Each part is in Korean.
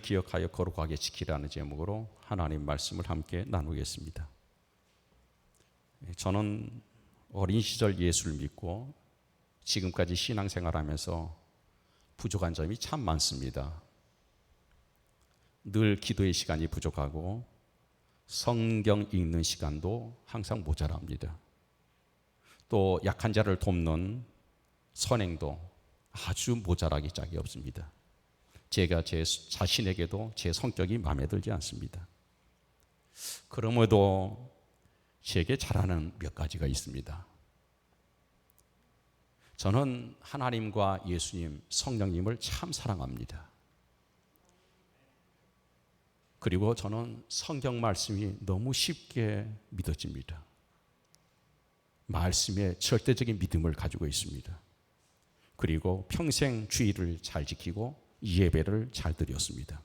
기억하여 거룩하게 지키라는 제목으로 하나님 말씀을 함께 나누겠습니다. 저는 어린 시절 예수를 믿고 지금까지 신앙생활하면서 부족한 점이 참 많습니다. 늘 기도의 시간이 부족하고 성경 읽는 시간도 항상 모자랍니다. 또 약한 자를 돕는 선행도 아주 모자라기 짝이 없습니다. 제가 제 자신에게도 제 성격이 마음에 들지 않습니다. 그럼에도 제게 잘하는 몇 가지가 있습니다. 저는 하나님과 예수님, 성령님을 참 사랑합니다. 그리고 저는 성경 말씀이 너무 쉽게 믿어집니다. 말씀에 절대적인 믿음을 가지고 있습니다. 그리고 평생 주의를 잘 지키고 예배를 잘 드렸습니다.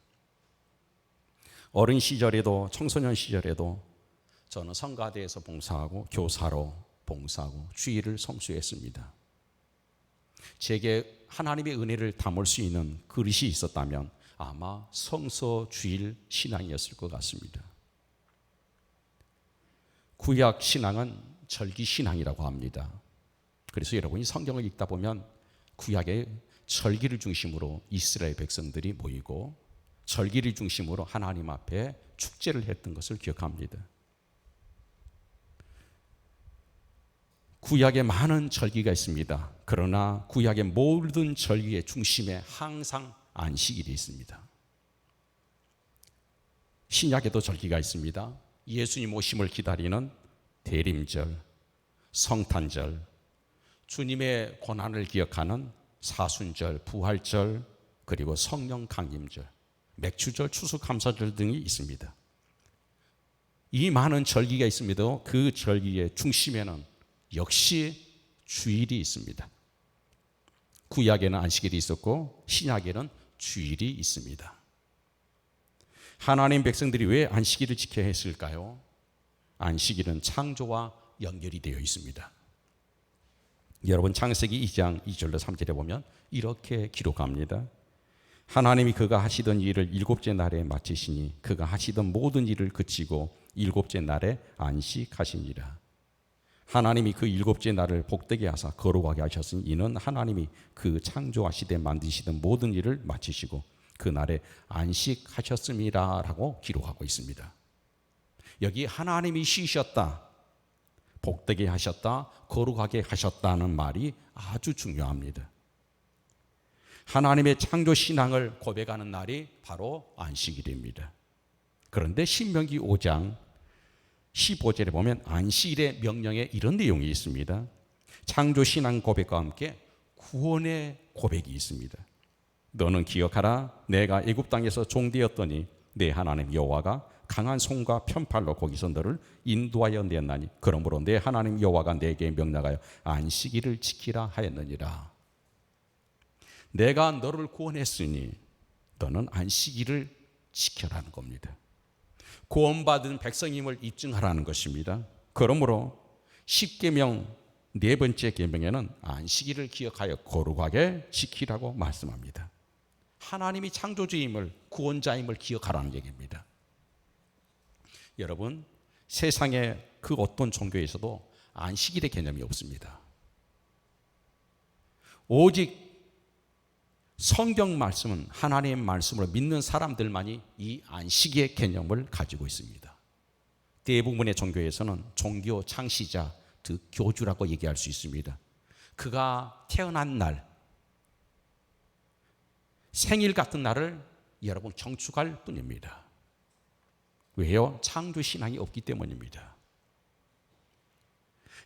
어린 시절에도 청소년 시절에도 저는 성가대에서 봉사하고 교사로 봉사하고 주의를 성수했습니다. 제게 하나님의 은혜를 담을 수 있는 그릇이 있었다면 아마 성서 주일 신앙이었을 것 같습니다. 구약 신앙은 절기 신앙이라고 합니다. 그래서 여러분이 성경을 읽다 보면 구약의 절기를 중심으로 이스라엘 백성들이 모이고 절기를 중심으로 하나님 앞에 축제를 했던 것을 기억합니다. 구약에 많은 절기가 있습니다. 그러나 구약의 모든 절기의 중심에 항상 안식일이 있습니다. 신약에도 절기가 있습니다. 예수님 오심을 기다리는 대림절, 성탄절, 주님의 고난을 기억하는 사순절, 부활절, 그리고 성령 강림절, 맥주절, 추수감사절 등이 있습니다. 이 많은 절기가 있습니다. 그 절기의 중심에는 역시 주일이 있습니다. 구약에는 안식일이 있었고 신약에는 주일이 있습니다. 하나님 백성들이 왜 안식일을 지켜야 했을까요? 안식일은 창조와 연결이 되어 있습니다. 여러분 창세기 2장 2절로 3절에 보면 이렇게 기록합니다. 하나님이 그가 하시던 일을 일곱째 날에 마치시니 그가 하시던 모든 일을 그치고 일곱째 날에 안식하시니라. 하나님이 그 일곱째 날을 복되게 하사 거룩하게 하셨으니 이는 하나님이 그 창조하시되 만드시던 모든 일을 마치시고 그 날에 안식하셨음이라 라고 기록하고 있습니다. 여기 하나님이 쉬셨다, 복되게 하셨다, 거룩하게 하셨다는 말이 아주 중요합니다. 하나님의 창조 신앙을 고백하는 날이 바로 안식일입니다. 그런데 신명기 5장 15절에 보면 안식일의 명령에 이런 내용이 있습니다. 창조 신앙 고백과 함께 구원의 고백이 있습니다. 너는 기억하라. 내가 애굽 땅에서 종되었더니 내 하나님 여호와가 강한 손과 편팔로 거기서 너를 인도하여 냈나니 그러므로 내 하나님 여호와가 내게 명령하여 안식일을 지키라 하였느니라. 내가 너를 구원했으니 너는 안식일을 지켜라는 겁니다. 구원받은 백성임을 입증하라는 것입니다. 그러므로 10계명 네 번째 계명에는 안식일을 기억하여 거룩하게 지키라고 말씀합니다. 하나님이 창조주임을, 구원자임을 기억하라는 얘기입니다. 여러분, 세상의 그 어떤 종교에서도 안식일의 개념이 없습니다. 오직 성경 말씀은 하나님의 말씀으로 믿는 사람들만이 이 안식의 개념을 가지고 있습니다. 대부분의 종교에서는 종교 창시자, 즉 교주라고 얘기할 수 있습니다. 그가 태어난 날, 생일 같은 날을 여러분 경축할 뿐입니다. 왜요? 창조 신앙이 없기 때문입니다.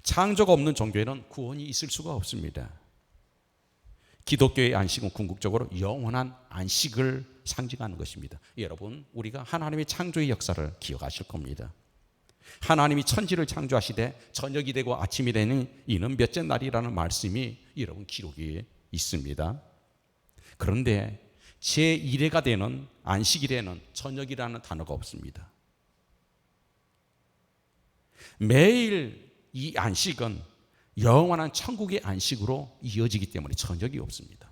창조가 없는 종교에는 구원이 있을 수가 없습니다. 기독교의 안식은 궁극적으로 영원한 안식을 상징하는 것입니다. 여러분, 우리가 하나님의 창조의 역사를 기억하실 겁니다. 하나님이 천지를 창조하시되 저녁이 되고 아침이 되는 이는 몇째 날이라는 말씀이 여러분 기록이 있습니다. 그런데 제1회가 되는 안식일에는 저녁이라는 단어가 없습니다. 매일 이 안식은 영원한 천국의 안식으로 이어지기 때문에 저녁이 없습니다.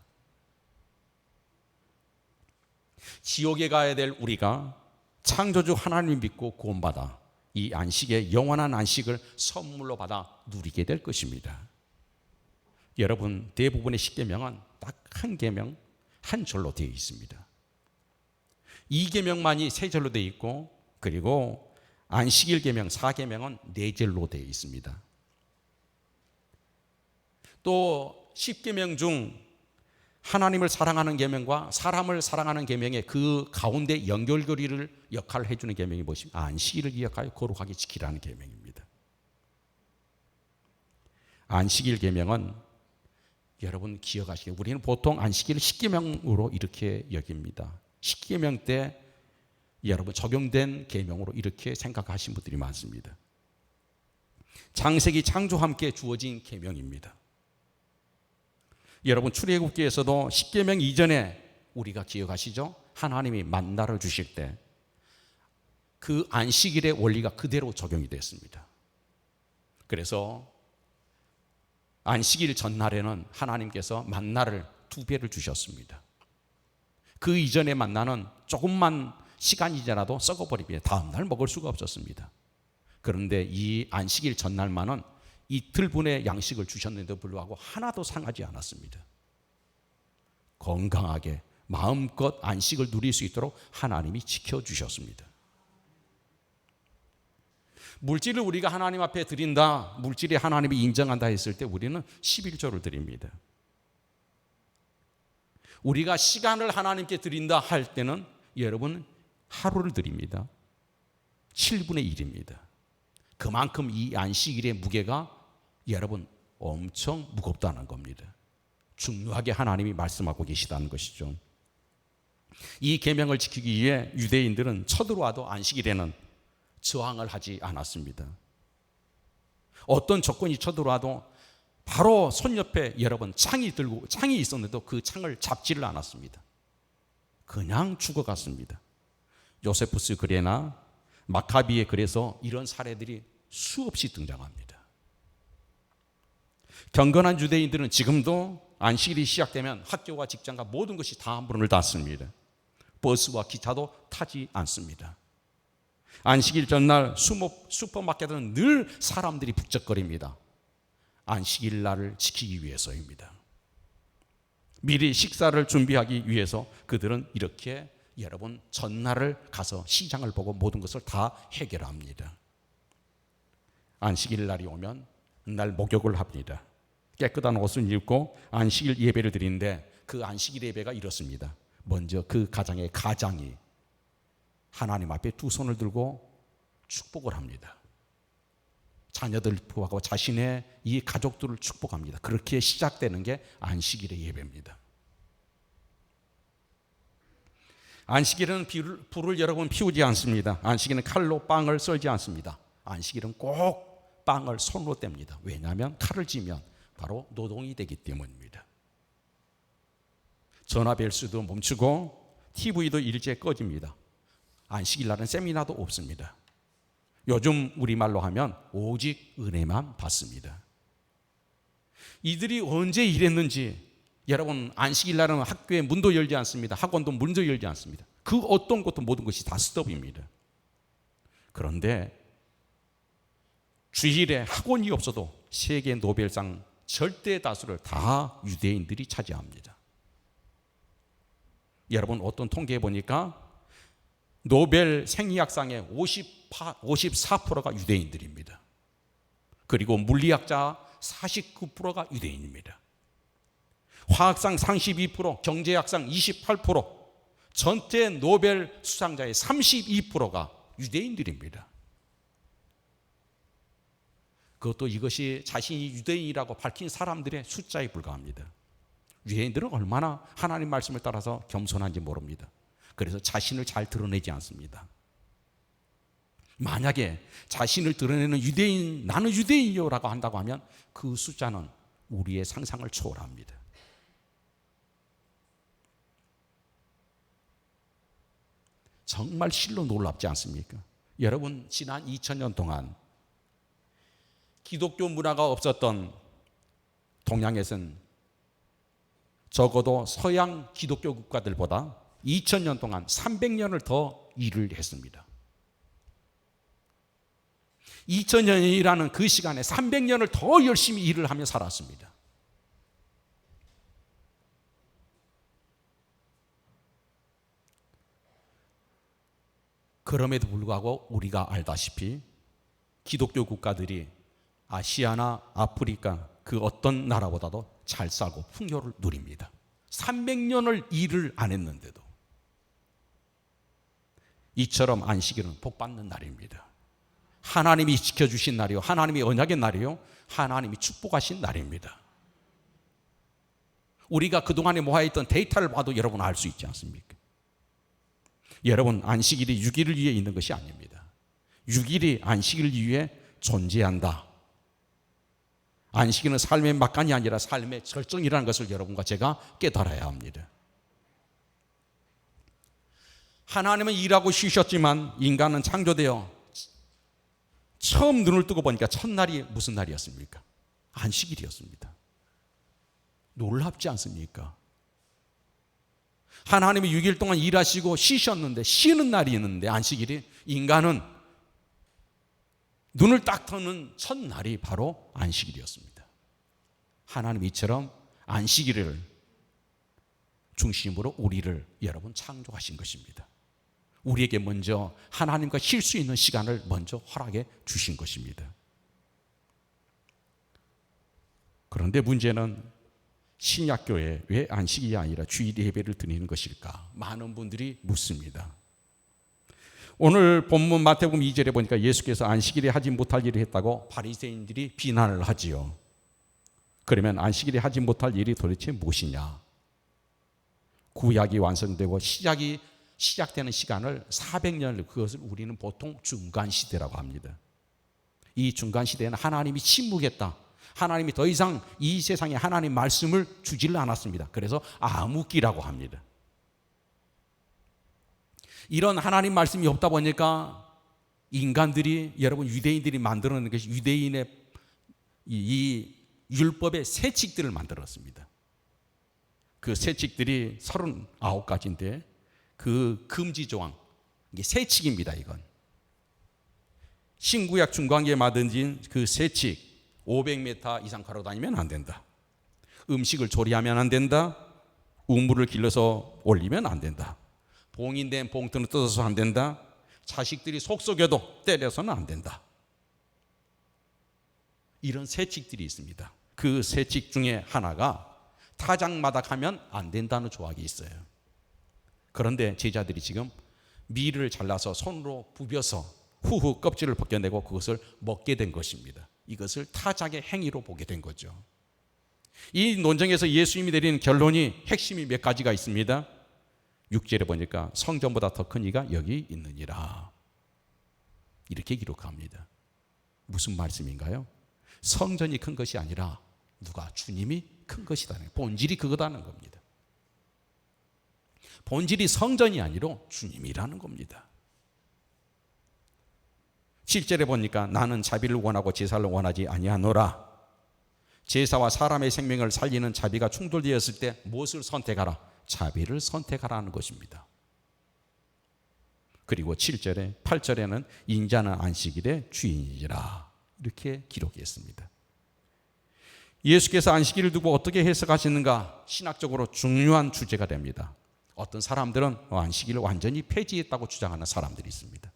지옥에 가야 될 우리가 창조주 하나님을 믿고 구원받아 이 안식의 영원한 안식을 선물로 받아 누리게 될 것입니다. 여러분, 대부분의 십계명은 딱 한 계명, 한 절로 되어 있습니다. 이 계명만이 세 절로 되어 있고, 그리고 안식일 계명, 4계명은 네 절로 되어 있습니다. 또 10계명 중 하나님을 사랑하는 계명과 사람을 사랑하는 계명의 그 가운데 연결고리를 역할을 해주는 계명이 무엇이냐? 안식일을 기억하여 거룩하게 지키라는 계명입니다. 안식일 계명은 여러분 기억하시게, 우리는 보통 안식일을 10계명으로 이렇게 여깁니다. 10계명 때 여러분 적용된 계명으로 이렇게 생각하신 분들이 많습니다. 창세기 창조와 함께 주어진 계명입니다. 여러분, 출애굽기에서도 10계명 이전에 우리가 기억하시죠? 하나님이 만나를 주실 때 그 안식일의 원리가 그대로 적용이 됐습니다. 그래서 안식일 전날에는 하나님께서 만나를 2배를 주셨습니다. 그 이전의 만나는 조금만 시간이 지나도 썩어버리면 다음날 먹을 수가 없었습니다. 그런데 이 안식일 전날만은 이틀분의 양식을 주셨는데도 불구하고 하나도 상하지 않았습니다. 건강하게 마음껏 안식을 누릴 수 있도록 하나님이 지켜주셨습니다. 물질을 우리가 하나님 앞에 드린다, 물질이 하나님이 인정한다 했을 때 우리는 11조를 드립니다. 우리가 시간을 하나님께 드린다 할 때는 여러분 하루를 드립니다. 7분의 1입니다. 그만큼 이 안식일의 무게가 여러분 엄청 무겁다는 겁니다. 중요하게 하나님이 말씀하고 계시다는 것이죠. 이 계명을 지키기 위해 유대인들은 쳐들어와도 안식일에는 저항을 하지 않았습니다. 어떤 조건이 쳐들어와도 바로 손 옆에 여러분 창이 있었는데도 그 창을 잡지를 않았습니다. 그냥 죽어갔습니다. 요세푸스 글에나 마카비의 글에서 이런 사례들이 수없이 등장합니다. 경건한 유대인들은 지금도 안식일이 시작되면 학교와 직장과 모든 것이 다 문을 닫습니다. 버스와 기차도 타지 않습니다. 안식일 전날 슈퍼마켓은 늘 사람들이 북적거립니다. 안식일 날을 지키기 위해서입니다. 미리 식사를 준비하기 위해서 그들은 이렇게 여러분 전날을 가서 시장을 보고 모든 것을 다 해결합니다. 안식일 날이 오면 날 목욕을 합니다. 깨끗한 옷을 입고 안식일 예배를 드리는데 그 안식일 예배가 이렇습니다. 먼저 그 가정의 가장이 하나님 앞에 두 손을 들고 축복을 합니다. 자녀들을 축복하고 자신의 이 가족들을 축복합니다. 그렇게 시작되는 게 안식일의 예배입니다. 안식일은 불을 여러분 피우지 않습니다. 안식일은 칼로 빵을 썰지 않습니다. 안식일은 꼭 빵을 손으로 뗍니다. 왜냐하면 칼을 쥐면 바로 노동이 되기 때문입니다. 전화 벨수도 멈추고 TV도 일제 꺼집니다. 안식일 날은 세미나도 없습니다. 요즘 우리말로 하면 오직 은혜만 받습니다. 이들이 언제 일했는지 여러분, 안식일 날은 학교에 문도 열지 않습니다. 학원도 문도 열지 않습니다. 그 어떤 것도 모든 것이 다 스톱입니다. 그런데 주일에 학원이 없어도 세계 노벨상 절대 다수를 다 유대인들이 차지합니다. 여러분, 어떤 통계에 보니까 노벨 생리학상의 54%가 유대인들입니다. 그리고 물리학자 49%가 유대인입니다. 화학상 32%, 경제학상 28%, 전체 노벨 수상자의 32%가 유대인들입니다. 그것도 이것이 자신이 유대인이라고 밝힌 사람들의 숫자에 불과합니다. 유대인들은 얼마나 하나님 말씀을 따라서 겸손한지 모릅니다. 그래서 자신을 잘 드러내지 않습니다. 만약에 자신을 드러내는 유대인, 나는 유대인이요 라고 한다고 하면 그 숫자는 우리의 상상을 초월합니다. 정말 실로 놀랍지 않습니까? 여러분, 지난 2000년 동안 기독교 문화가 없었던 동양에서는 적어도 서양 기독교 국가들보다 2000년 동안 300년을 더 일을 했습니다. 2000년이라는 그 시간에 300년을 더 열심히 일을 하며 살았습니다. 그럼에도 불구하고 우리가 알다시피 기독교 국가들이 아시아나 아프리카 그 어떤 나라보다도 잘 살고 풍요를 누립니다. 300년을 일을 안 했는데도. 이처럼 안식일은 복받는 날입니다. 하나님이 지켜주신 날이요, 하나님이 언약의 날이요, 하나님이 축복하신 날입니다. 우리가 그동안에 모아있던 데이터를 봐도 여러분 알 수 있지 않습니까? 여러분, 안식일이 6일을 위해 있는 것이 아닙니다. 6일이 안식일을 위해 존재한다. 안식일은 삶의 막간이 아니라 삶의 절정이라는 것을 여러분과 제가 깨달아야 합니다. 하나님은 일하고 쉬셨지만 인간은 창조되어 처음 눈을 뜨고 보니까 첫날이 무슨 날이었습니까? 안식일이었습니다. 놀랍지 않습니까? 하나님이 6일 동안 일하시고 쉬셨는데, 쉬는 날이 있는데 안식일이, 인간은 눈을 딱 뜨는 첫날이 바로 안식일이었습니다. 하나님이 이처럼 안식일을 중심으로 우리를 여러분 창조하신 것입니다. 우리에게 먼저 하나님과 쉴 수 있는 시간을 먼저 허락해 주신 것입니다. 그런데 문제는 신약교회에 왜 안식일이 아니라 주일 예배를 드리는 것일까? 많은 분들이 묻습니다. 오늘 본문 마태복음 2절에 보니까 예수께서 안식일에 하지 못할 일을 했다고 바리새인들이 비난을 하지요. 그러면 안식일에 하지 못할 일이 도대체 무엇이냐? 구약이 완성되고 시작되는 시간을 400년, 그것을 우리는 보통 중간시대라고 합니다. 이 중간시대에는 하나님이 침묵했다. 하나님이 더 이상 이 세상에 하나님 말씀을 주지를 않았습니다. 그래서 암흑기라고 합니다. 이런 하나님 말씀이 없다 보니까 인간들이, 여러분 유대인들이 만들어낸 것이 유대인의 이 율법의 세칙들을 만들었습니다. 그 세칙들이 39가지인데 그 금지 조항, 이게 세칙입니다. 이건 신구약 중간기에 만든 그 세칙, 500m 이상 걸어 다니면 안 된다. 음식을 조리하면 안 된다. 우물을 길러서 올리면 안 된다. 봉인된 봉투는 뜯어서 안 된다. 자식들이 속썩여도 때려서는 안 된다. 이런 세칙들이 있습니다. 그 세칙 중에 하나가 타작마다 가면 안 된다는 조항이 있어요. 그런데 제자들이 지금 밀을 잘라서 손으로 부벼서 후후 껍질을 벗겨내고 그것을 먹게 된 것입니다. 이것을 타작의 행위로 보게 된 거죠. 이 논쟁에서 예수님이 내리는 결론이, 핵심이 몇 가지가 있습니다. 6절에 보니까 성전보다 더 큰 이가 여기 있느니라, 이렇게 기록합니다. 무슨 말씀인가요? 성전이 큰 것이 아니라 누가? 주님이 큰 것이다는, 본질이 그거다는 겁니다. 본질이 성전이 아니라 주님이라는 겁니다. 7절에 보니까 나는 자비를 원하고 제사를 원하지 아니하노라. 제사와 사람의 생명을 살리는 자비가 충돌되었을 때 무엇을 선택하라? 자비를 선택하라는 것입니다. 그리고 7절에 8절에는 인자는 안식일의 주인이라, 이렇게 기록했습니다. 예수께서 안식일을 두고 어떻게 해석하시는가? 신학적으로 중요한 주제가 됩니다. 어떤 사람들은 안식일을 완전히 폐지했다고 주장하는 사람들이 있습니다.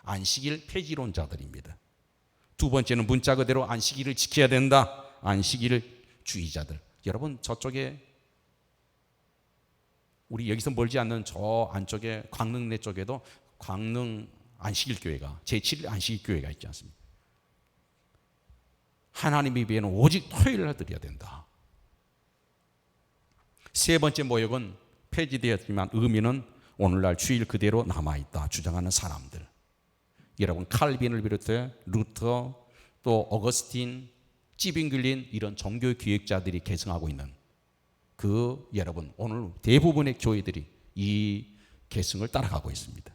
안식일 폐지론자들입니다. 두 번째는 문자 그대로 안식일을 지켜야 된다, 안식일 주의자들. 여러분, 저쪽에 우리 여기서 멀지 않는 저 안쪽에 광릉내 쪽에도 광릉 안식일 교회가, 제7일 안식일 교회가 있지 않습니까? 하나님 예배는 오직 토요일날 드려야 된다. 세 번째 모욕은 폐지되었지만 의미는 오늘날 주일 그대로 남아있다 주장하는 사람들. 여러분, 칼빈을 비롯해 루터, 또 어거스틴, 찌빙글린, 이런 종교 기획자들이 계승하고 있는 그, 여러분, 오늘 대부분의 교회들이 이 계승을 따라가고 있습니다.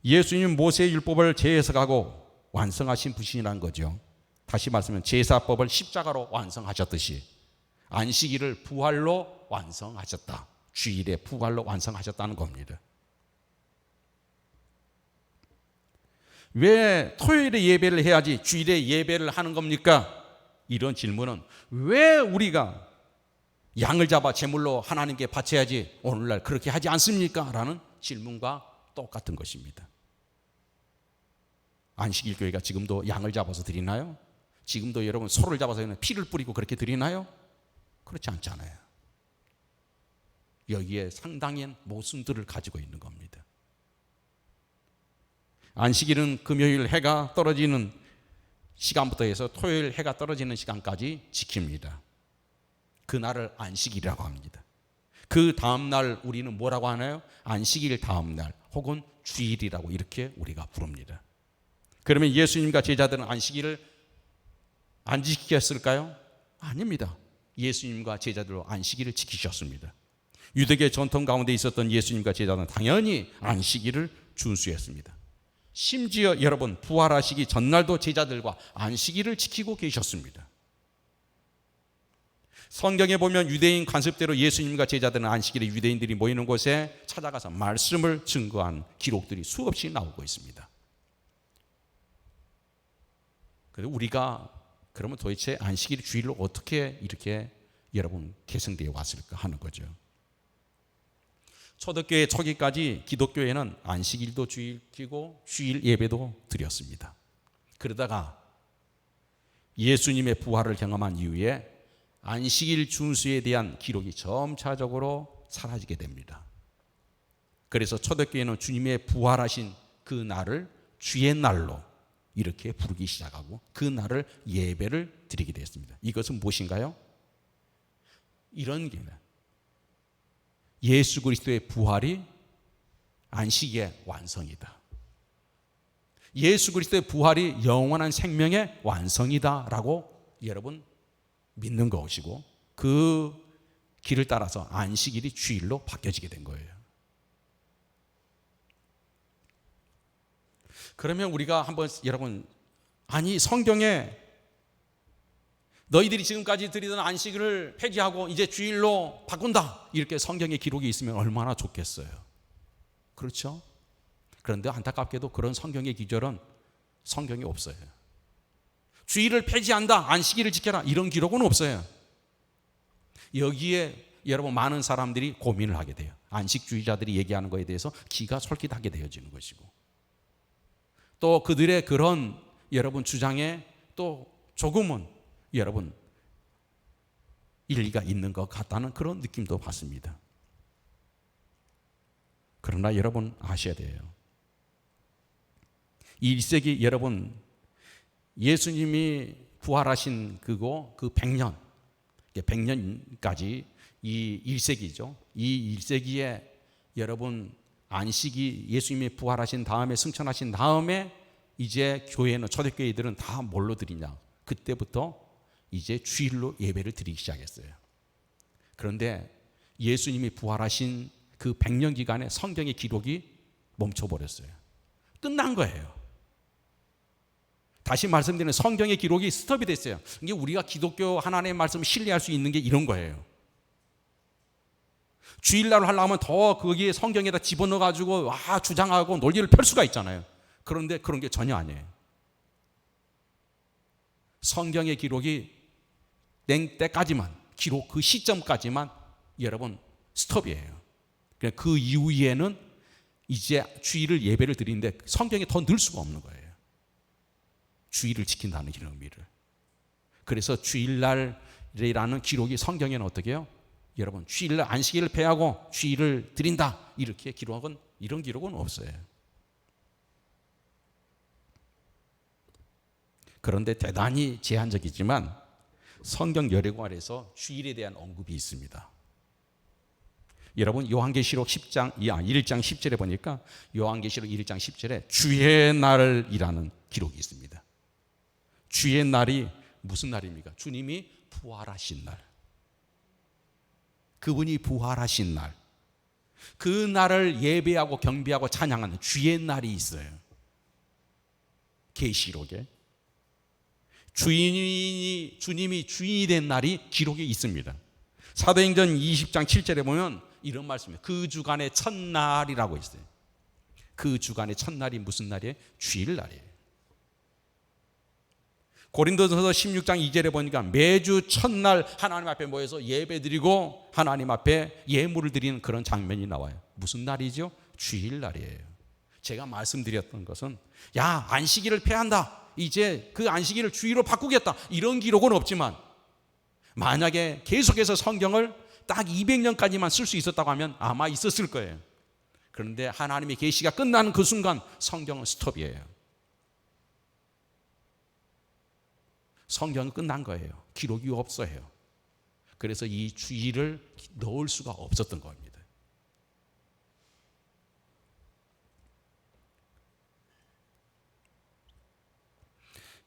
예수님 모세의 율법을 재해석하고 완성하신 분이라는 거죠. 다시 말씀하면 제사법을 십자가로 완성하셨듯이 안식일을 부활로 완성하셨다. 주일에 부활로 완성하셨다는 겁니다. 왜 토요일에 예배를 해야지 주일에 예배를 하는 겁니까? 이런 질문은 왜 우리가 양을 잡아 제물로 하나님께 바쳐야지 오늘날 그렇게 하지 않습니까? 라는 질문과 똑같은 것입니다. 안식일 교회가 지금도 양을 잡아서 드리나요? 지금도 여러분 소를 잡아서 피를 뿌리고 그렇게 드리나요? 그렇지 않잖아요. 여기에 상당한 모순들을 가지고 있는 겁니다. 안식일은 금요일 해가 떨어지는 시간부터 해서 토요일 해가 떨어지는 시간까지 지킵니다. 그날을 안식일이라고 합니다. 그 다음날 우리는 뭐라고 하나요? 안식일 다음날 혹은 주일이라고 이렇게 우리가 부릅니다. 그러면 예수님과 제자들은 안식일을 안 지켰을까요? 아닙니다. 예수님과 제자들로 안식일을 지키셨습니다. 유대계 전통 가운데 있었던 예수님과 제자들은 당연히 안식일을 준수했습니다. 심지어 여러분 부활하시기 전날도 제자들과 안식일을 지키고 계셨습니다. 성경에 보면 유대인 관습대로 예수님과 제자들은 안식일에 유대인들이 모이는 곳에 찾아가서 말씀을 증거한 기록들이 수없이 나오고 있습니다. 그래서 우리가 그러면 도대체 안식일 주일로 어떻게 이렇게 여러분 계승되어 왔을까 하는 거죠. 초대교회 초기까지 기독교회는 안식일도 지키고 주일 예배도 드렸습니다. 그러다가 예수님의 부활을 경험한 이후에 안식일 준수에 대한 기록이 점차적으로 사라지게 됩니다. 그래서 초대교회는 주님의 부활하신 그 날을 주의 날로 이렇게 부르기 시작하고 그 날을 예배를 드리게 되었습니다. 이것은 무엇인가요? 이런 게 예수 그리스도의 부활이 안식의 완성이다. 예수 그리스도의 부활이 영원한 생명의 완성이다라고 여러분 믿는 것이고 그 길을 따라서 안식일이 주일로 바뀌어지게 된 거예요. 그러면 우리가 한번 여러분 아니 성경에 너희들이 지금까지 드리던 안식일을 폐지하고 이제 주일로 바꾼다 이렇게 성경의 기록이 있으면 얼마나 좋겠어요. 그렇죠? 그런데 안타깝게도 그런 성경의 기절은 성경에 없어요. 주일을 폐지한다, 안식일을 지켜라 이런 기록은 없어요. 여기에 여러분 많은 사람들이 고민을 하게 돼요. 안식주의자들이 얘기하는 것에 대해서 기가 솔깃하게 되어지는 것이고 또 그들의 그런 여러분 주장에 또 조금은 여러분 일리가 있는 것 같다는 그런 느낌도 받습니다. 그러나 여러분 아셔야 돼요. 1세기 여러분 예수님이 부활하신 그 100년 100년까지 이 1세기죠. 이 1세기에 여러분 안식이 예수님이 부활하신 다음에 승천하신 다음에 이제 교회는 초대교회들은 다 뭘로 드리냐? 그때부터 이제 주일로 예배를 드리기 시작했어요. 그런데 예수님이 부활하신 그 100년 기간에 성경의 기록이 멈춰버렸어요. 끝난 거예요. 다시 말씀드리는 성경의 기록이 스톱이 됐어요. 이게 우리가 기독교 하나님의 말씀을 신뢰할 수 있는 게 이런 거예요. 주일날을 하려면 더 거기에 성경에다 집어넣어가지고 주장하고 논리를 펼 수가 있잖아요. 그런데 그런 게 전혀 아니에요. 성경의 기록이 때까지만 기록 그 시점까지만 여러분 스톱이에요. 그 이후에는 이제 주일을 예배를 드리는데 성경에 더 넣을 수가 없는 거예요. 주일을 지킨다는 이런 의미를. 그래서 주일날이라는 기록이 성경에는 어떻게 해요? 여러분 주일날 안식일을 폐하고 주일을 드린다 이렇게 기록은 이런 기록은 없어요. 그런데 대단히 제한적이지만 성경 여러관에서 주일에 대한 언급이 있습니다. 여러분 요한계시록 1장 10절에 보니까 요한계시록 1장 10절에 주의 날이라는 기록이 있습니다. 주의 날이 무슨 날입니까? 주님이 부활하신 날. 그분이 부활하신 날. 그 날을 예배하고 경배하고 찬양하는 주의 날이 있어요. 계시록에. 주님이 주인이 된 날이 기록에 있습니다. 사도행전 20장 7절에 보면 이런 말씀이에요. 그 주간의 첫날이라고 있어요. 그 주간의 첫날이 무슨 날이에요? 주일날이에요. 고린도전서 16장 2절에 보니까 매주 첫날 하나님 앞에 모여서 예배드리고 하나님 앞에 예물을 드리는 그런 장면이 나와요. 무슨 날이죠? 주일날이에요. 제가 말씀드렸던 것은 야, 안식일을 폐한다, 이제 그 안식일을 주일로 바꾸겠다, 이런 기록은 없지만 만약에 계속해서 성경을 딱 200년까지만 쓸 수 있었다고 하면 아마 있었을 거예요. 그런데 하나님의 계시가 끝나는 그 순간 성경은 스톱이에요. 성경은 끝난 거예요. 기록이 없어요. 그래서 이 주일을 넣을 수가 없었던 겁니다.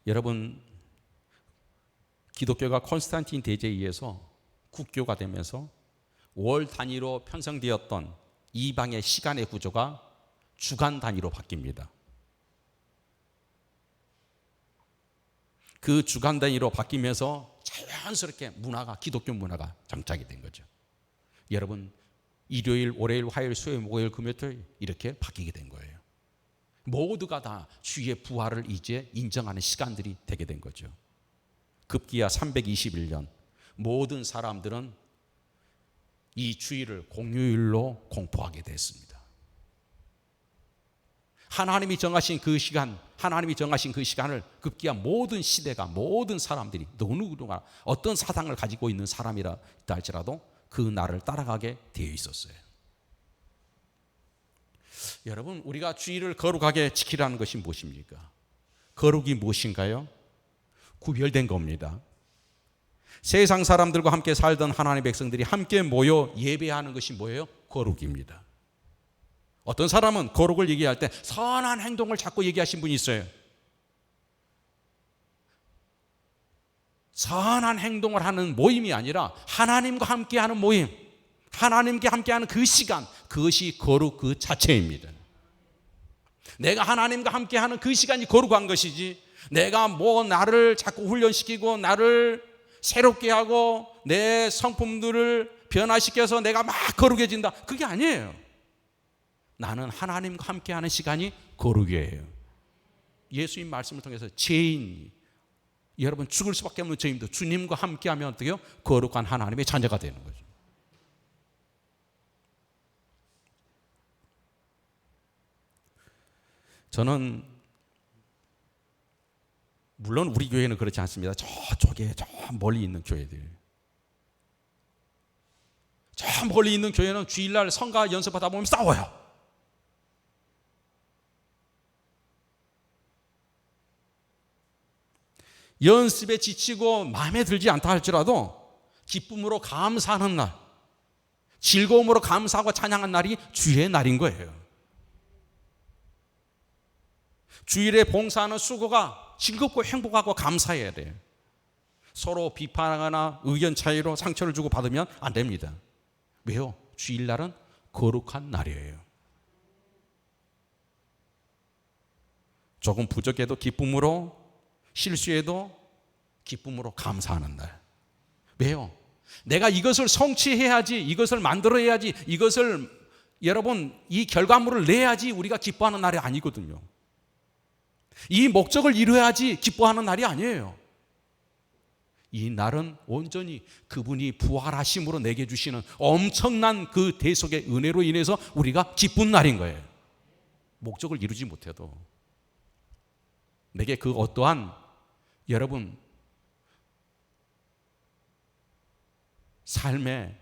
여러분, 기독교가 콘스탄틴 대제에 의해서 국교가 되면서 월 단위로 편성되었던 이방의 시간의 구조가 주간 단위로 바뀝니다. 그 주간 단위로 바뀌면서 자연스럽게 기독교 문화가 정착이 된 거죠. 여러분, 일요일, 월요일, 화요일, 수요일, 목요일, 금요일 이렇게 바뀌게 된 거예요. 모두가 다 주의 부활을 이제 인정하는 시간들이 되게 된 거죠. 급기야 321년 모든 사람들은 이 주일을 공휴일로 공포하게 됐습니다. 하나님이 정하신 그 시간을 급기야 모든 시대가, 모든 사람들이, 누구나 어떤 사상을 가지고 있는 사람이라 할지라도 그 날을 따라가게 되어 있었어요. 여러분, 우리가 주일을 거룩하게 지키라는 것이 무엇입니까? 거룩이 무엇인가요? 구별된 겁니다. 세상 사람들과 함께 살던 하나님의 백성들이 함께 모여 예배하는 것이 뭐예요? 거룩입니다. 어떤 사람은 거룩을 얘기할 때 선한 행동을 자꾸 얘기하신 분이 있어요. 선한 행동을 하는 모임이 아니라 하나님과 함께하는 모임, 하나님과 함께하는 그 시간, 그것이 거룩 그 자체입니다. 내가 하나님과 함께하는 그 시간이 거룩한 것이지, 내가 나를 자꾸 훈련시키고 나를 새롭게 하고 내 성품들을 변화시켜서 내가 막 거룩해진다, 그게 아니에요. 나는 하나님과 함께하는 시간이 거룩이에요. 예수님 말씀을 통해서 죄인, 여러분 죽을 수밖에 없는 죄인도 주님과 함께하면 어떻게요? 거룩한 하나님의 자녀가 되는 거죠. 저는 물론 우리 교회는 그렇지 않습니다. 저쪽에 저 멀리 있는 교회들, 저 멀리 있는 교회는 주일날 성가 연습하다 보면 싸워요. 연습에 지치고 마음에 들지 않다 할지라도 기쁨으로 감사하는 날, 즐거움으로 감사하고 찬양한 날이 주의 날인 거예요. 주일에 봉사하는 수고가 즐겁고 행복하고 감사해야 돼요. 서로 비판하거나 의견 차이로 상처를 주고 받으면 안 됩니다. 왜요? 주일날은 거룩한 날이에요. 조금 부족해도 기쁨으로, 실수해도 기쁨으로 감사하는 날. 왜요? 내가 이것을 성취해야지, 이것을 만들어야지, 이것을 여러분 이 결과물을 내야지 우리가 기뻐하는 날이 아니거든요. 이 목적을 이루어야지 기뻐하는 날이 아니에요. 이 날은 온전히 그분이 부활하심으로 내게 주시는 엄청난 그 대속의 은혜로 인해서 우리가 기쁜 날인 거예요. 목적을 이루지 못해도 내게 그 어떠한, 여러분 삶에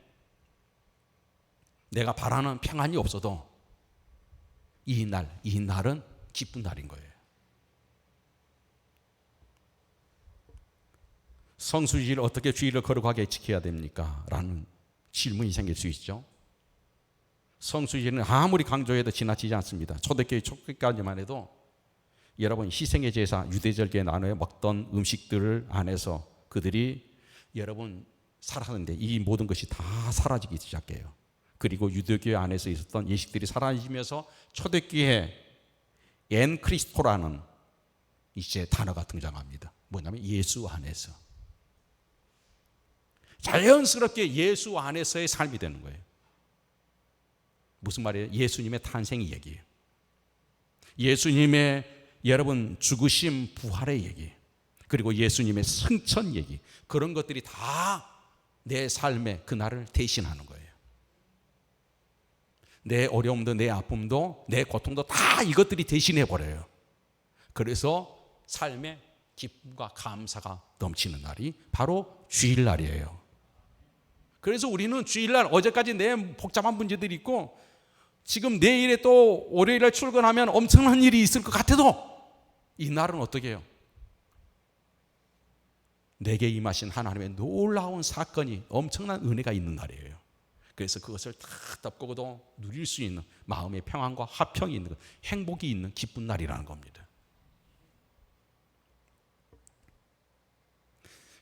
내가 바라는 평안이 없어도 이 날은 기쁜 날인 거예요. 성수주일 어떻게 주일을 거룩하게 지켜야 됩니까? 라는 질문이 생길 수 있죠. 성수주일은 아무리 강조해도 지나치지 않습니다. 초대교회 초기까지만 해도 여러분 희생의 제사, 유대절기에 나눠 먹던 음식들을 안에서 그들이 여러분 살았는데 이 모든 것이 다 사라지기 시작해요. 그리고 유대교회 안에서 있었던 예식들이 사라지면서 초대교회에 엔크리스토라는 이제 단어가 등장합니다. 뭐냐면 예수 안에서. 자연스럽게 예수 안에서의 삶이 되는 거예요. 무슨 말이에요? 예수님의 탄생 얘기예요. 예수님의 여러분 죽으심 부활의 얘기, 그리고 예수님의 승천 얘기, 그런 것들이 다 내 삶의 그날을 대신하는 거예요. 내 어려움도 내 아픔도 내 고통도 다 이것들이 대신해 버려요. 그래서 삶의 기쁨과 감사가 넘치는 날이 바로 주일날이에요. 그래서 우리는 주일날, 어제까지 내 복잡한 문제들이 있고 지금 내일에 또 월요일에 출근하면 엄청난 일이 있을 것 같아도 이 날은 어떻게 해요? 내게 임하신 하나님의 놀라운 사건이, 엄청난 은혜가 있는 날이에요. 그래서 그것을 다 덮고도 누릴 수 있는 마음의 평안과 화평이 있는 것, 행복이 있는 기쁜 날이라는 겁니다.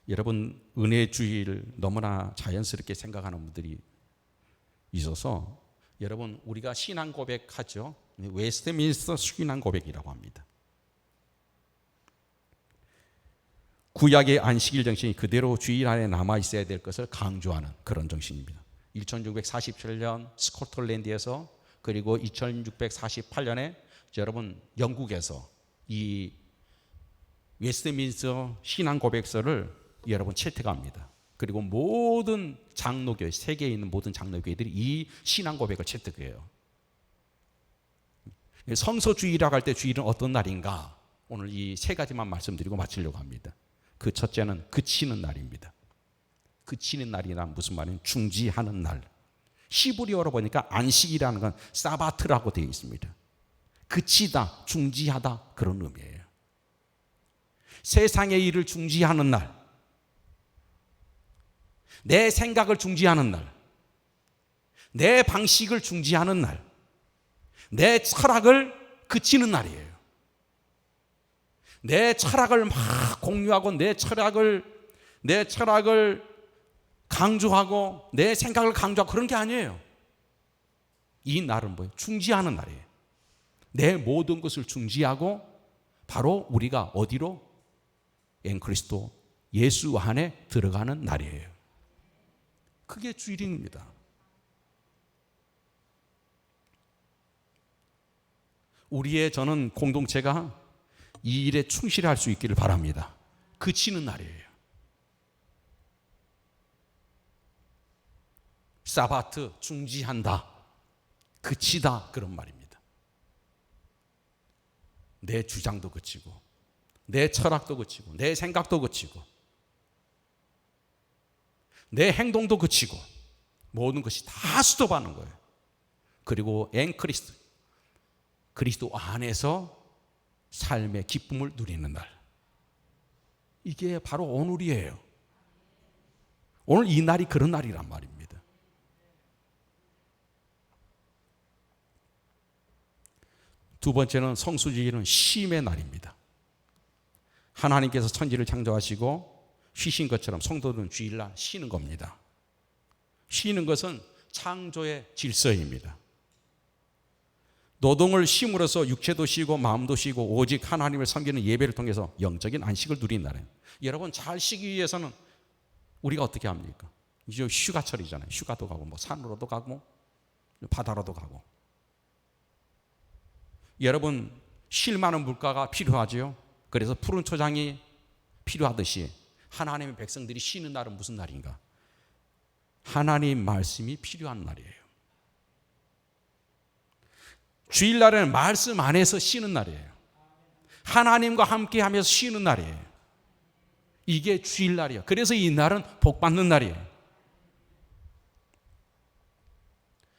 여러분, 은혜의 주의를 너무나 자연스럽게 생각하는 분들이 있어서, 여러분, 우리가 신앙 고백하죠. 웨스트민스터 신앙 고백이라고 합니다. 구약의 안식일 정신이 그대로 주일 안에 남아 있어야 될 것을 강조하는 그런 정신입니다. 1647년 스코틀랜드에서, 그리고 2648년에 여러분 영국에서 이 웨스트민스터 신앙 고백서를 여러분 채택합니다. 그리고 모든 장로교회, 세계에 있는 모든 장로교회들이 이 신앙 고백을 채택해요. 성서주의라고 할 때 주일은 어떤 날인가? 오늘 이 세 가지만 말씀드리고 마치려고 합니다. 그 첫째는 그치는 날입니다. 그치는 날이란 무슨 말이냐? 중지하는 날. 히브리어로 보니까 안식이라는 건 사바트라고 되어 있습니다. 그치다, 중지하다, 그런 의미예요. 세상의 일을 중지하는 날, 내 생각을 중지하는 날, 내 방식을 중지하는 날, 내 철학을 그치는 날이에요. 내 철학을 막 공유하고 내 철학을 강조하고 내 생각을 강조하고 그런 게 아니에요. 이 날은 뭐예요? 중지하는 날이에요. 내 모든 것을 중지하고 바로 우리가 어디로? 그리스도 예수 안에 들어가는 날이에요. 그게 주일입니다. 우리의 저는 공동체가 이 일에 충실할 수 있기를 바랍니다. 그치는 날이에요. 사바트, 중지한다, 그치다, 그런 말입니다. 내 주장도 그치고, 내 철학도 그치고, 내 생각도 그치고, 내 행동도 그치고, 모든 것이 다 스톱하는 거예요. 그리고 그리스도 안에서 삶의 기쁨을 누리는 날. 이게 바로 오늘이에요. 오늘 이 날이 그런 날이란 말입니다. 두 번째는 성수주일은 쉼의 날입니다. 하나님께서 천지를 창조하시고 쉬신 것처럼 성도들은 주일날 쉬는 겁니다. 쉬는 것은 창조의 질서입니다. 노동을 쉼으로써 육체도 쉬고 마음도 쉬고 오직 하나님을 섬기는 예배를 통해서 영적인 안식을 누리는 날이에요. 여러분, 잘 쉬기 위해서는 우리가 어떻게 합니까? 이제 휴가철이잖아요. 휴가도 가고 뭐 산으로도 가고 바다로도 가고. 여러분, 쉴 만한 물가가 필요하죠. 그래서 푸른 초장이 필요하듯이 하나님의 백성들이 쉬는 날은 무슨 날인가? 하나님 말씀이 필요한 날이에요. 주일날은 말씀 안에서 쉬는 날이에요. 하나님과 함께 하면서 쉬는 날이에요. 이게 주일날이에요. 그래서 이 날은 복 받는 날이에요.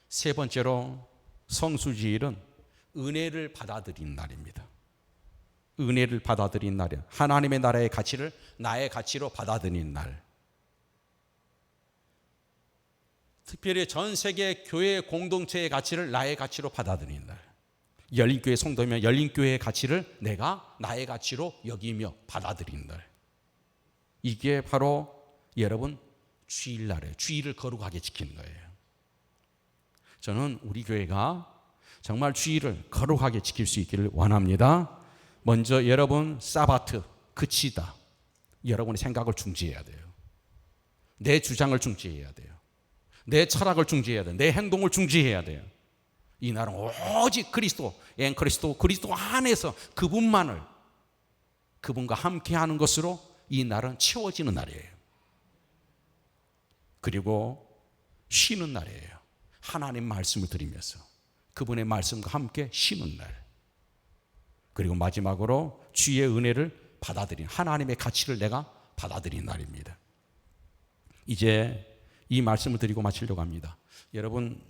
세 번째로 성수주일은 은혜를 받아들인 날입니다. 은혜를 받아들인 날이에요. 하나님의 나라의 가치를 나의 가치로 받아들인 날. 특별히 전 세계 교회 공동체의 가치를 나의 가치로 받아들인 날. 열린교회 성도면 열린교회의 가치를 내가 나의 가치로 여기며 받아들인 날. 이게 바로 여러분 주일날에 주일을 거룩하게 지키는 거예요. 저는 우리 교회가 정말 주일을 거룩하게 지킬 수 있기를 원합니다. 먼저 여러분 사바트, 그치다. 여러분의 생각을 중지해야 돼요. 내 주장을 중지해야 돼요. 내 철학을 중지해야 돼요. 내 행동을 중지해야 돼요. 이 날은 오직 그리스도 안에서 그분과 함께하는 것으로 이 날은 채워지는 날이에요. 그리고 쉬는 날이에요. 하나님 말씀을 드리면서 그분의 말씀과 함께 쉬는 날. 그리고 마지막으로 주의 은혜를 받아들인, 하나님의 가치를 내가 받아들인 날입니다. 이제 이 말씀을 드리고 마치려고 합니다. 여러분,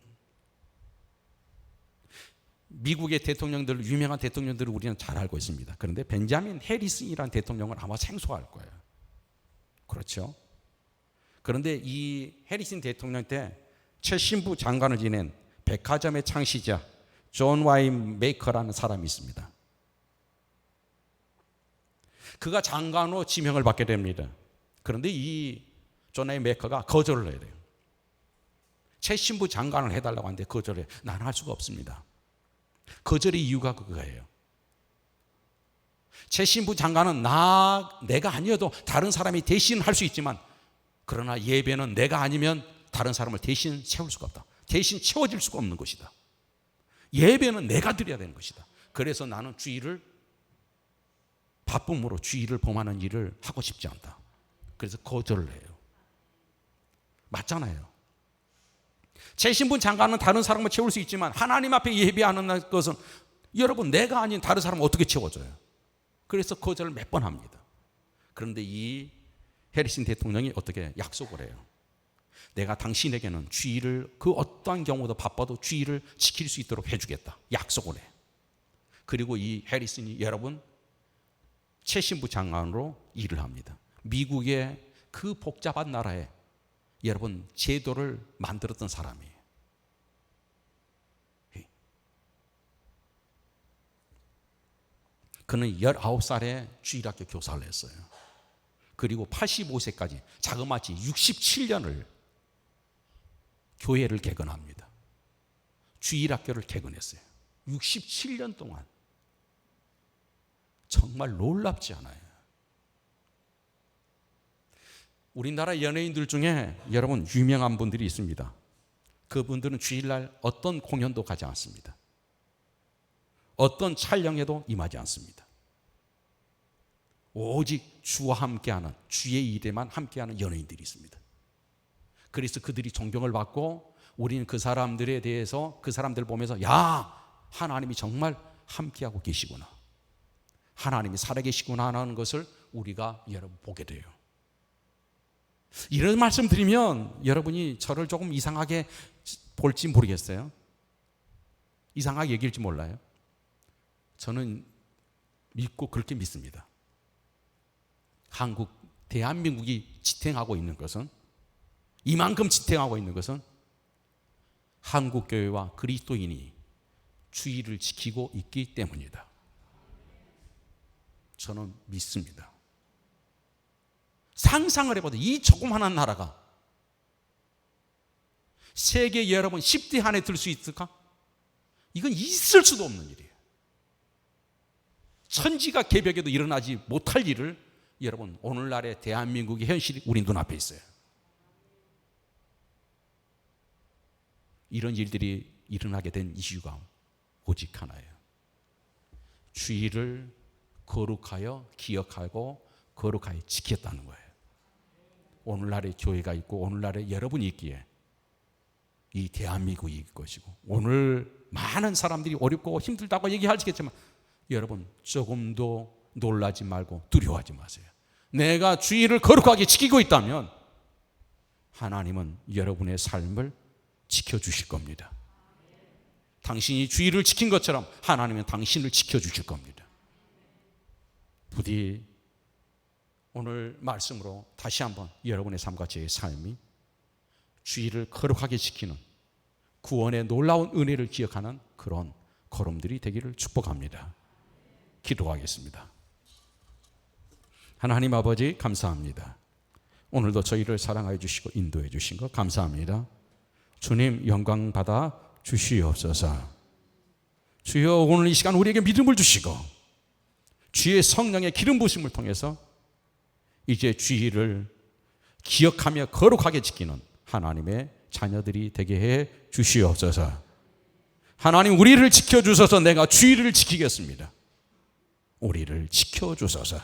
미국의 대통령들, 유명한 대통령들을 우리는 잘 알고 있습니다. 그런데 벤자민 해리슨이라는 대통령은 아마 생소할 거예요. 그렇죠? 그런데 이 해리슨 대통령 때 최신부 장관을 지낸 백화점의 창시자 존 와인 메이커라는 사람이 있습니다. 그가 장관으로 지명을 받게 됩니다. 그런데 이 존 와인 메이커가 거절을 해야 돼요. 최신부 장관을 해달라고 하는데 거절해. 나는 할 수가 없습니다. 거절의 이유가 그거예요. 최신부 장관은 내가 아니어도 다른 사람이 대신 할 수 있지만, 그러나 예배는 내가 아니면 다른 사람을 대신 세울 수가 없다. 대신 채워질 수가 없는 것이다. 예배는 내가 드려야 되는 것이다. 그래서 나는 바쁨으로 주의를 범하는 일을 하고 싶지 않다. 그래서 거절을 해요. 맞잖아요. 최신부 장관은 다른 사람을 채울 수 있지만 하나님 앞에 예배하는 것은 여러분 내가 아닌 다른 사람을 어떻게 채워줘요? 그래서 거절을 몇 번 합니다. 그런데 이 해리슨 대통령이 어떻게 약속을 해요? 내가 당신에게는 주의를, 그 어떠한 경우도 바빠도 주의를 지킬 수 있도록 해주겠다. 약속을 해. 그리고 이 해리슨이 여러분 최신부 장관으로 일을 합니다. 미국의 그 복잡한 나라에 여러분 제도를 만들었던 사람이에요. 그는 19살에 주일학교 교사를 했어요. 그리고 85세까지 자그마치 67년을 교회를 개건합니다. 주일학교를 개건했어요. 67년 동안. 정말 놀랍지 않아요? 우리나라 연예인들 중에 여러분 유명한 분들이 있습니다. 그분들은 주일날 어떤 공연도 가지 않습니다. 어떤 촬영에도 임하지 않습니다. 오직 주와 함께하는, 주의 일에만 함께하는 연예인들이 있습니다. 그래서 그들이 존경을 받고 우리는 그 사람들에 대해서, 그 사람들을 보면서 야, 하나님이 정말 함께하고 계시구나, 하나님이 살아계시구나 하는 것을 우리가 여러분 보게 돼요. 이런 말씀 드리면 여러분이 저를 조금 이상하게 볼지 모르겠어요. 이상하게 얘기할지 몰라요. 저는 믿고 그렇게 믿습니다. 대한민국이 지탱하고 있는 것은, 이만큼 지탱하고 있는 것은 한국교회와 그리스도인이 주의를 지키고 있기 때문이다. 저는 믿습니다. 상상을 해봐도 이 조그마한 나라가 세계 여러분 10대 안에 들 수 있을까? 이건 있을 수도 없는 일이에요. 천지가 개벽에도 일어나지 못할 일을 여러분 오늘날의 대한민국의 현실이 우리 눈앞에 있어요. 이런 일들이 일어나게 된 이유가 오직 하나예요. 주의를 거룩하여 기억하고 거룩하여 지켰다는 거예요. 오늘날의 교회가 있고 오늘날의 여러분이 있기에 이 대한민국이 있을 것이고, 오늘 많은 사람들이 어렵고 힘들다고 얘기하시겠지만 여러분 조금도 놀라지 말고 두려워하지 마세요. 내가 주의를 거룩하게 지키고 있다면 하나님은 여러분의 삶을 지켜주실 겁니다. 당신이 주의를 지킨 것처럼 하나님은 당신을 지켜주실 겁니다. 부디 오늘 말씀으로 다시 한번 여러분의 삶과 제 삶이 주의를 거룩하게 지키는, 구원의 놀라운 은혜를 기억하는 그런 걸음들이 되기를 축복합니다. 기도하겠습니다. 하나님 아버지 감사합니다. 오늘도 저희를 사랑하여 주시고 인도해 주신 것 감사합니다. 주님 영광 받아 주시옵소서. 주여, 오늘 이 시간 우리에게 믿음을 주시고 주의 성령의 기름 부으심을 통해서 이제 주의를 기억하며 거룩하게 지키는 하나님의 자녀들이 되게 해 주시옵소서. 하나님 우리를 지켜주셔서 내가 주의를 지키겠습니다. 우리를 지켜주소서.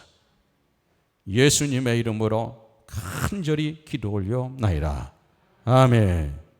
예수님의 이름으로 간절히 기도 올려나이다. 아멘.